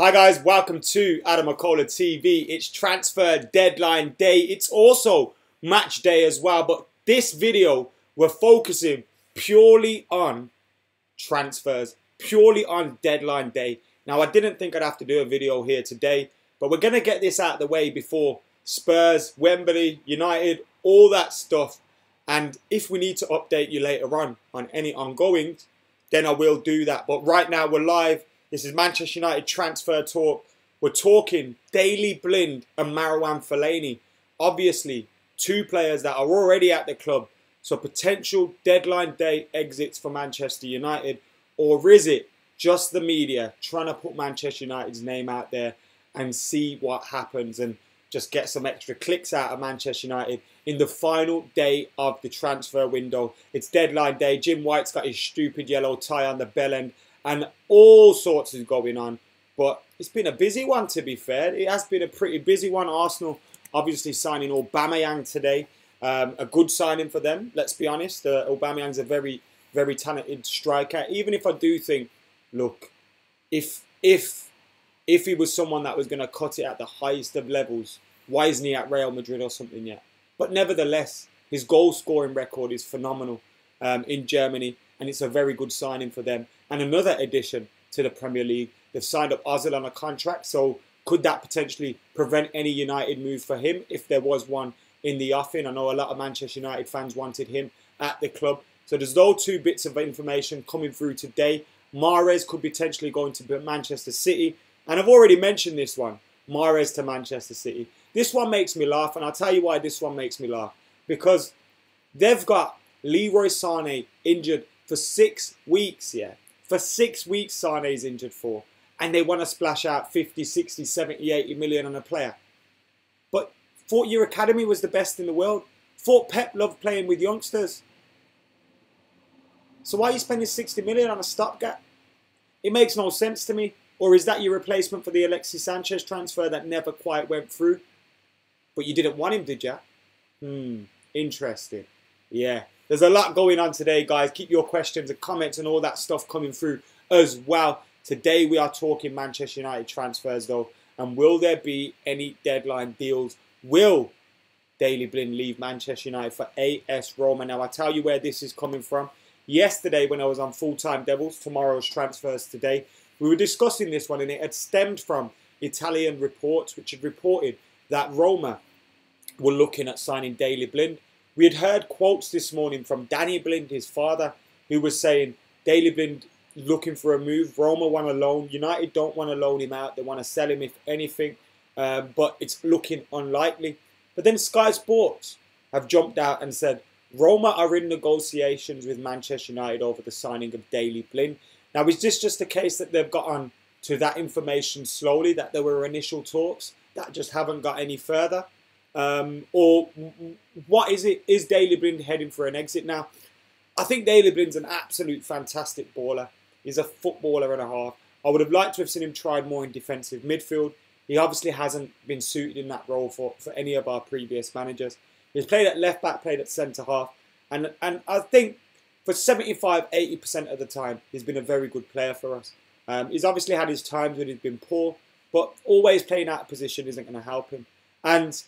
Hi guys, welcome to McKola TV. It's transfer deadline day. It's also match day as well. But this video, we're focusing purely on transfers, purely on deadline day. Now, I didn't think I'd have to do a video here today, but we're going to get this out of the way before Spurs, Wembley, United, all that stuff. And if we need to update you later on any ongoings, then I will do that. But right now, we're live. This is Manchester United transfer talk. We're talking Daley Blind and Marouane Fellaini. Obviously, two players that are already at the club. So potential deadline day exits for Manchester United. Or is it just the media trying to put Manchester United's name out there and see what happens and just get some extra clicks out of Manchester United in the final day of the transfer window? It's deadline day. Jim White's got his stupid yellow tie on the bell end. And all sorts is going on. But it's been a busy one, to be fair. It has been a pretty busy one. Arsenal obviously signing Aubameyang today. A good signing for them, let's be honest. Aubameyang's a very, very talented striker. Even if I do think, look, if he was someone that was going to cut it at the highest of levels, why isn't he at Real Madrid or something yet? But nevertheless, his goal-scoring record is phenomenal in Germany. And it's a very good signing for them. And another addition to the Premier League. They've signed up Ozil on a contract. So could that potentially prevent any United move for him if there was one in the offing? I know a lot of Manchester United fans wanted him at the club. So there's those two bits of information coming through today. Mahrez could potentially go into Manchester City. And I've already mentioned this one. Mahrez to Manchester City. This one makes me laugh. And I'll tell you why this one makes me laugh. Because they've got Leroy Sané injured for 6 weeks, yeah. For 6 weeks, Sané's injured for. And they want to splash out 50, 60, 70, 80 million on a player. But thought your academy was the best in the world. Thought Pep loved playing with youngsters. So why are you spending 60 million on a stopgap? It makes no sense to me. Or is that your replacement for the Alexis Sanchez transfer that never quite went through? But you didn't want him, did you? Interesting. Yeah. There's a lot going on today, guys. Keep your questions and comments and all that stuff coming through as well. Today we are talking Manchester United transfers, though. And will there be any deadline deals? Will Daley Blind leave Manchester United for AS Roma? Now, I'll tell you where this is coming from. Yesterday, when I was on Full-Time Devils, tomorrow's transfers today, we were discussing this one, and it had stemmed from Italian reports, which had reported that Roma were looking at signing Daley Blind. We had heard quotes this morning from Danny Blind, his father, who was saying Daley Blind looking for a move. Roma want a loan. United don't want to loan him out. They want to sell him if anything. But it's looking unlikely. But then Sky Sports have jumped out and said Roma are in negotiations with Manchester United over the signing of Daley Blind. Now, is this just a case that they've got on to that information slowly, that there were initial talks that just haven't got any further? Or what is it? Is Daley Blind heading for an exit now? I think Daley Blind's an absolute fantastic baller. He's a footballer and a half. I would have liked to have seen him tried more in defensive midfield. He obviously hasn't been suited in that role for any of our previous managers. He's played at left back, played at centre half. And I think for 75–80% of the time, he's been a very good player for us. He's obviously had his times when he's been poor, but always playing out of position isn't going to help him. And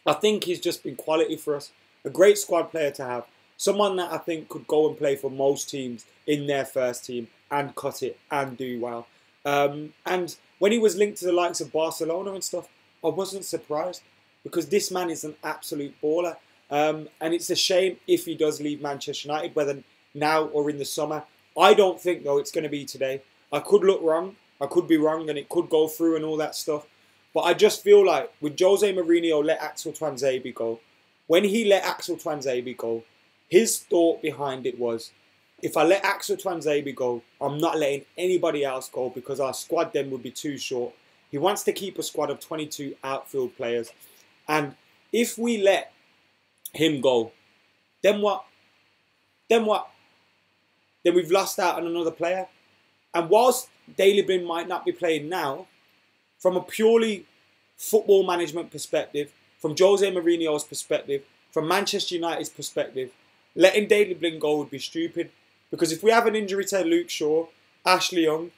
I think he's just been quality for us. A great squad player to have. Someone that I think could go and play for most teams in their first team and cut it and do well. And when he was linked to the likes of Barcelona and stuff, I wasn't surprised because this man is an absolute baller. And it's a shame if he does leave Manchester United, whether now or in the summer. I don't think, though, it's going to be today. I could look wrong. I could be wrong and it could go through and all that stuff. But I just feel like with Jose Mourinho let Axel Tuanzebe go, when he let Axel Tuanzebe go, his thought behind it was, if I let Axel Tuanzebe go, I'm not letting anybody else go because our squad then would be too short. He wants to keep a squad of 22 outfield players. And if we let him go, then what? Then what? Then we've lost out on another player. And whilst Daley Blind might not be playing now, from a purely football management perspective, from Jose Mourinho's perspective, from Manchester United's perspective, letting Daley Blind go would be stupid. Because if we have an injury to Luke Shaw, Ashley Young,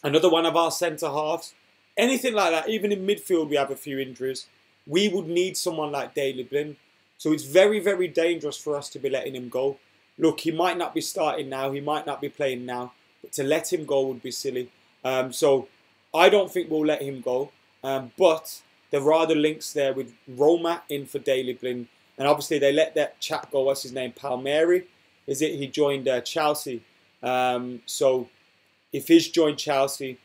another one of our centre halves, anything like that. Even in midfield, we have a few injuries. We would need someone like Daley Blind. So it's very, very dangerous for us to be letting him go. Look, he might not be starting now. He might not be playing now. But to let him go would be silly. So I don't think we'll let him go. But there are the links there with Roma in for Daley Blind. And obviously they let that chap go. What's his name? Palmieri. Is it? He joined Chelsea. So if he's joined Chelsea,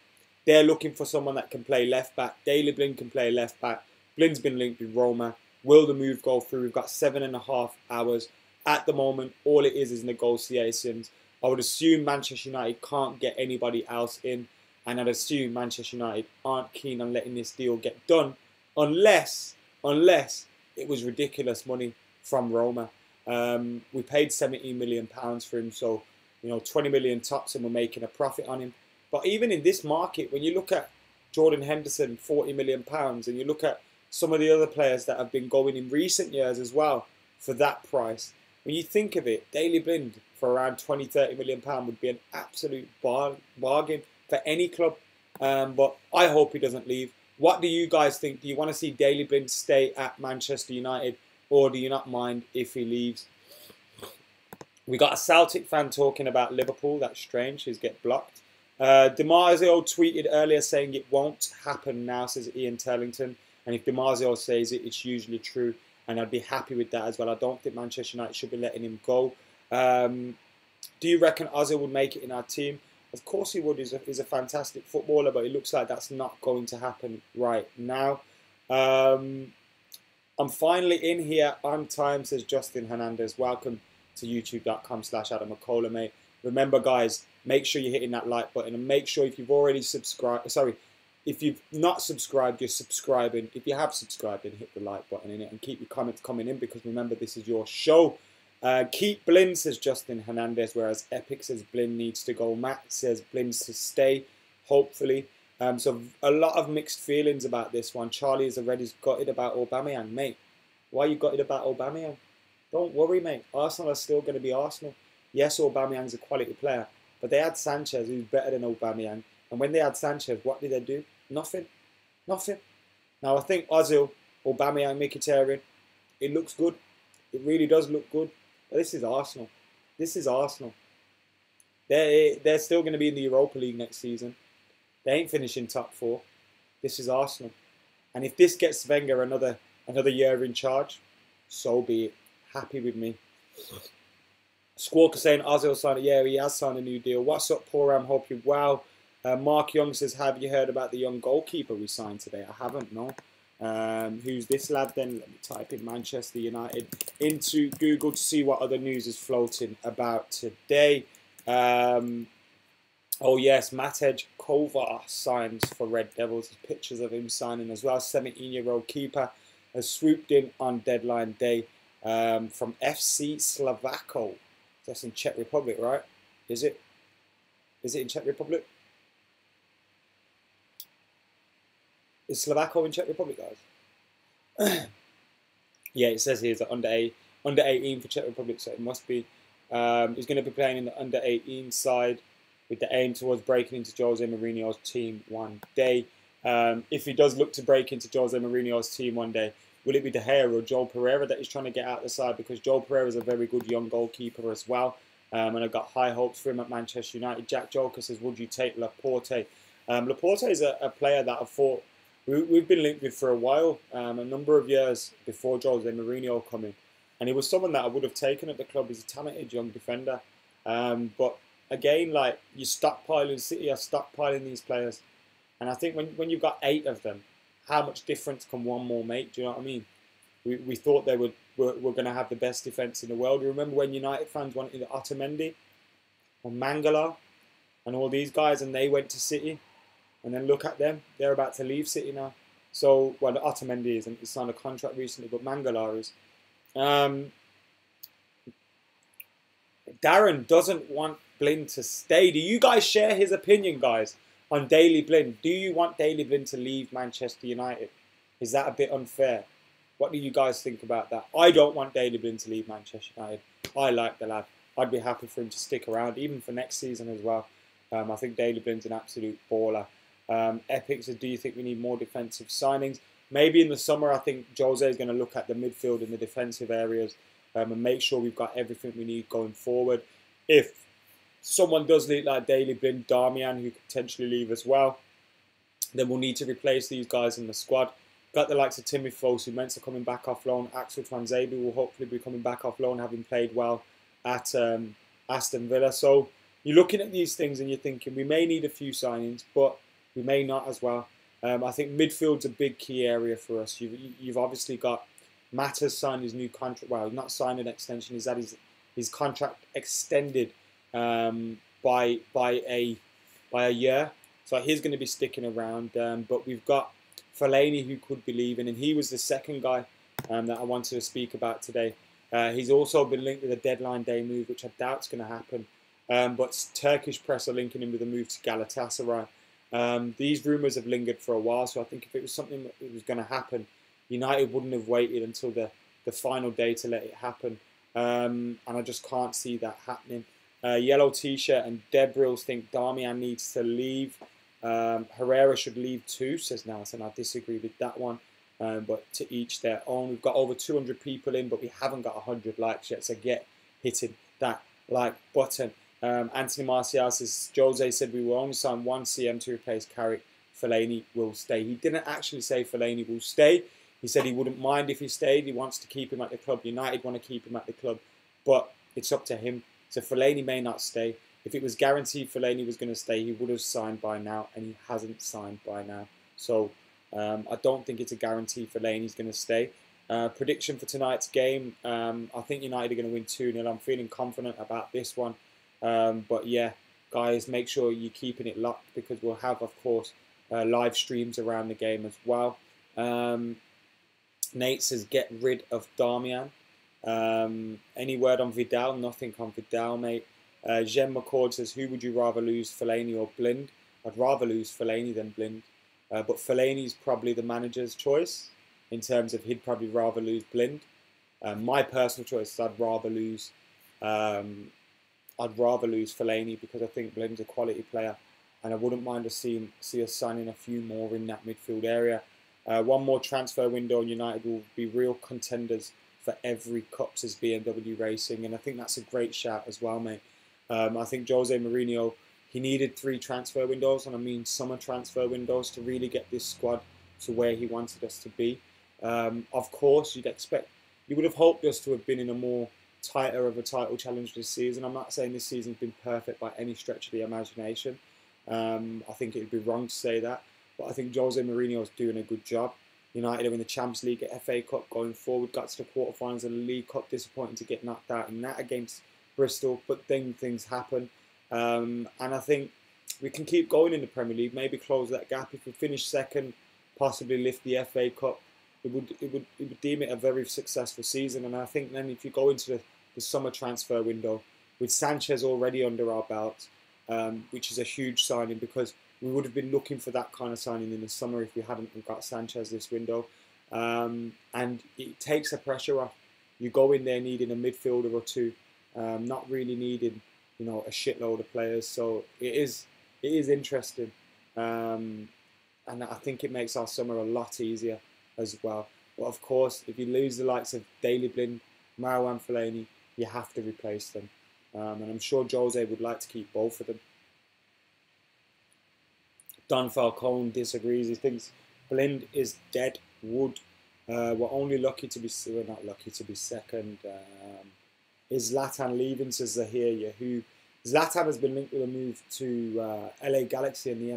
they're looking for someone that can play left back. Daley Blind can play left back. Blind's been linked with Roma. Will the move go through? We've got 7.5 hours. At the moment, all it is negotiations. I would assume Manchester United can't get anybody else in. And I'd assume Manchester United aren't keen on letting this deal get done unless it was ridiculous money from Roma. We paid £17 million for him, so 20 million tops and we're making a profit on him. But even in this market, when you look at Jordan Henderson, £40 million, and you look at some of the other players that have been going in recent years as well for that price, when you think of it, Daley Blind for around £20–30 million would be an absolute bargain for any club. But I hope he doesn't leave. What do you guys think? Do you want to see Daley Blind stay at Manchester United, or do you not mind if he leaves? We got a Celtic fan talking about Liverpool. That's strange. He's get blocked. DiMarzio tweeted earlier saying it won't happen now, says Ian Turlington. And if DiMarzio says it, it's usually true. And I'd be happy with that as well. I don't think Manchester United should be letting him go. Do you reckon Ozil would make it in our team? Of course he would. He's a fantastic footballer, but it looks like that's not going to happen right now. I'm finally in here on time, says Justin Hernandez. Welcome to youtube.com/Adam McKola, mate. Remember, guys, make sure you're hitting that like button, and make sure if you've already subscribed, if you've not subscribed, you're subscribing. If you have subscribed, then hit the like button in it and keep your comments coming in, because remember, this is your show. Keep Blind, says Justin Hernandez, whereas Epic says Blind needs to go. Matt says Blind to stay, hopefully. So a lot of mixed feelings about this one. Charlie is already gutted about Aubameyang. Mate, why are you gutted about Aubameyang? Don't worry, mate. Arsenal are still going to be Arsenal. Yes, Aubameyang's a quality player, but they had Sanchez, who's better than Aubameyang. And when they had Sanchez, what did they do? Nothing. Nothing. Now, I think Ozil, Aubameyang, Mkhitaryan, it looks good. It really does look good. But this is Arsenal. This is Arsenal. They're still going to be in the Europa League next season. They ain't finishing top 4. This is Arsenal. And if this gets Wenger another year in charge, so be it. Happy with me. Squawker saying Ozil signed it. Yeah, he has signed a new deal. What's up, Poram? Hope you're well. Mark Young says, have you heard about the young goalkeeper we signed today? I haven't, no. Who's this lad then? Let me type in Manchester United into Google to see what other news is floating about today. Oh yes, Matej Kovar signs for Red Devils. There's pictures of him signing as well. 17-year-old keeper has swooped in on deadline day from FC Slovako. That's in Czech Republic, right? Is it? Is it in Czech Republic? Is Slovako in Czech Republic, guys? Yeah, it says here it's under 18 for Czech Republic, so it must be. He's going to be playing in the under 18 side with the aim towards breaking into Jose Mourinho's team one day. If he does look to break into Jose Mourinho's team one day, will it be De Gea or Joel Pereira that he's trying to get out the side? Because Joel Pereira is a very good young goalkeeper as well. And I've got high hopes for him at Manchester United. Jack Joker says, would you take Laporte? Laporte is a player that I thought we've been linked with for a while, a number of years before Jose Mourinho come in. And he was someone that I would have taken at the club. He's a talented young defender. But again, like, you stockpiling, City are stockpiling these players. And I think when you've got 8 of them, how much difference can one more make? Do you know what I mean? We thought they were going to have the best defence in the world. You remember when United fans wanted Otamendi or Mangala and all these guys, and they went to City? And then look at them. They're about to leave City now. So, well, Otamendi isn't. He's signed a contract recently, but Mangala is. Darren doesn't want Blind to stay. Do you guys share his opinion, guys, on Daley Blind? Do you want Daley Blind to leave Manchester United? Is that a bit unfair? What do you guys think about that? I don't want Daley Blind to leave Manchester United. I like the lad. I'd be happy for him to stick around, even for next season as well. I think Daley Blind's an absolute baller. Epic says, do you think we need more defensive signings? Maybe in the summer, I think Jose is going to look at the midfield and the defensive areas and make sure we've got everything we need going forward. If someone does leave like Daley Blind, Darmian, who could potentially leave as well, then we'll need to replace these guys in the squad. Got the likes of Timmy Fosu, Mensah coming back off loan. Axel Twanzebe will hopefully be coming back off loan, having played well at Aston Villa. So you're looking at these things and you're thinking we may need a few signings, but we may not as well. I think midfield's a big key area for us. You've obviously got Matt has signed his new contract. Well, not signed an extension. He's had his contract extended by a year. So he's going to be sticking around. But we've got Fellaini who could be leaving, and he was the second guy that I wanted to speak about today. He's also been linked with a deadline day move, which I doubt is going to happen. But Turkish press are linking him with a move to Galatasaray. These rumours have lingered for a while, so I think if it was something that was going to happen, United wouldn't have waited until the final day to let it happen. And I just can't see that happening. Yellow T-shirt and Debrils think Darmian needs to leave. Herrera should leave too, says Nelson. I disagree with that one. But to each their own. We've got over 200 people in, but we haven't got 100 likes yet. So get hitting that like button. Anthony Martial says, Jose said we will only sign one CM to replace Carrick. Fellaini will stay. He didn't actually say Fellaini will stay. He said he wouldn't mind if he stayed. He wants to keep him at the club. United want to keep him at the club. But it's up to him. So Fellaini may not stay. If it was guaranteed Fellaini was going to stay, he would have signed by now, and he hasn't signed by now. So I don't think it's a guarantee Fellaini's going to stay. Prediction for tonight's game, I think United are going to win 2-0. I'm feeling confident about this one. But yeah, guys, make sure you're keeping it locked because we'll have, of course, live streams around the game as well. Nate says, get rid of Darmian. Any word on Vidal? Nothing on Vidal, mate. Jem McCord says, who would you rather lose, Fellaini or Blind? I'd rather lose Fellaini than Blind. But Fellaini's probably the manager's choice in terms of he'd probably rather lose Blind. My personal choice is I'd rather lose Fellaini because I think Blind's a quality player, and I wouldn't mind to see us signing a few more in that midfield area. One more transfer window and United will be real contenders for every cup, says BMW Racing, and I think that's a great shout as well, mate. I think Jose Mourinho, he needed 3 transfer windows, and I mean summer transfer windows, to really get this squad to where he wanted us to be. Of course, you would have hoped us to have been in a more tighter of a title challenge this season. I'm not saying this season's been perfect by any stretch of the imagination. I think it would be wrong to say that, but I think Jose Mourinho is doing a good job. United are in the Champions League, at FA Cup going forward, got to the quarterfinals of the League Cup, disappointing to get knocked out in that against Bristol, but then things happen. And I think we can keep going in the Premier League, maybe close that gap. If we finish second, possibly lift the FA Cup, it would deem it a very successful season. And I think then if you go into the summer transfer window with Sanchez already under our belt, which is a huge signing because we would have been looking for that kind of signing in the summer if we hadn't got Sanchez this window. And it takes the pressure off. You go in there needing a midfielder or two, not really needing, a shitload of players. So it is interesting. And I think it makes our summer a lot easier as well. But of course, if you lose the likes of Daley Blind, Marouane Fellaini, you have to replace them. And I'm sure Jose would like to keep both of them. Don Falcone disagrees. He thinks Blind is dead wood. We're only lucky to be... We're not lucky to be second. Is Zlatan leaving, says Zahir Yahoo. Zlatan has been linked with a move to LA Galaxy in the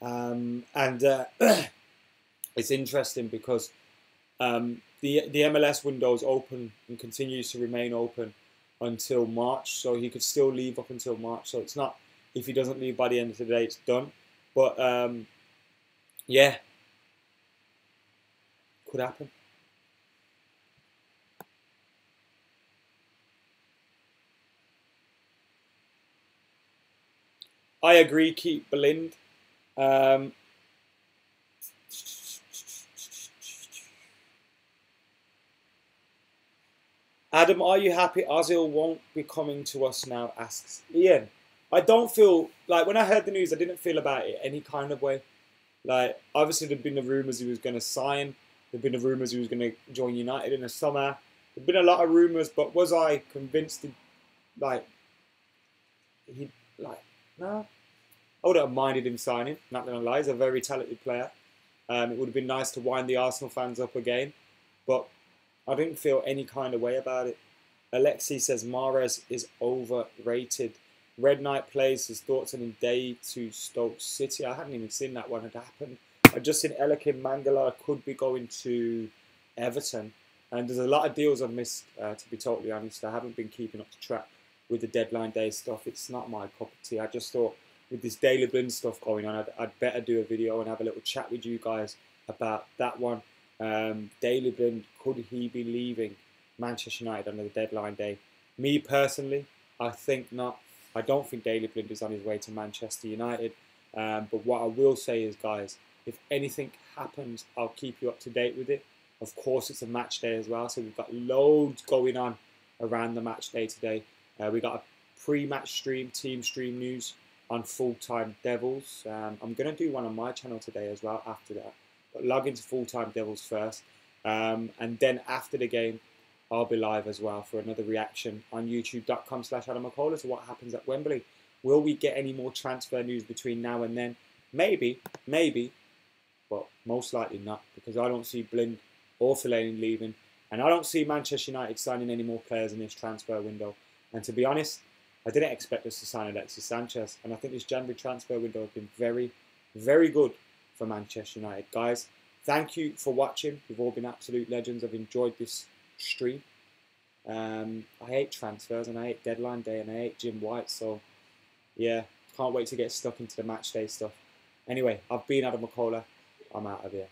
MLS. It's interesting because the MLS window is open and continues to remain open until March. So he could still leave up until March. So it's not, if he doesn't leave by the end of the day, it's done. But yeah, could happen. I agree, keep Blind. Adam, are you happy Ozil won't be coming to us now, asks Ian. I don't feel like when I heard the news, I didn't feel about it any kind of way. Like, obviously, there'd been the rumours he was going to sign. There'd been the rumours he was going to join United in the summer. There'd been a lot of rumours, but was I convinced like, no? I wouldn't have minded him signing, not going to lie. He's a very talented player. It would have been nice to wind the Arsenal fans up again, but I didn't feel any kind of way about it. Alexi says Mahrez is overrated. Red Knight plays his thoughts on a day to Stoke City. I hadn't even seen that one had happened. I just seen Eliakim Mangala could be going to Everton. And there's a lot of deals I've missed, to be totally honest. I haven't been keeping up to track with the deadline day stuff. It's not my cup of tea. I just thought with this Daley Blind stuff going on, I'd better do a video and have a little chat with you guys about that one. Daley Blind, could he be leaving Manchester United on the deadline day? Me personally, I think not. I don't think Daley Blind is on his way to Manchester United. But what I will say is, guys, if anything happens, I'll keep you up to date with it. Of course, it's a match day as well, so we've got loads going on around the match day today. We got a pre-match stream, team stream news on Full-Time Devils. I'm going to do one on my channel today as well after that. But log into Full-Time Devils first. And then after the game, I'll be live as well for another reaction on youtube.com/Adam McKola to what happens at Wembley. Will we get any more transfer news between now and then? Maybe, but most likely not, because I don't see Blind or Fellaini leaving, and I don't see Manchester United signing any more players in this transfer window. And to be honest, I didn't expect us to sign Alexis Sanchez, and I think this January transfer window has been very, very good for Manchester United. Guys, thank you for watching. You've all been absolute legends. I've enjoyed this stream. I hate transfers, and I hate deadline day, and I hate Jim White, so yeah, can't wait to get stuck into the match day stuff. Anyway, I've been Adam McKola. I'm out of here.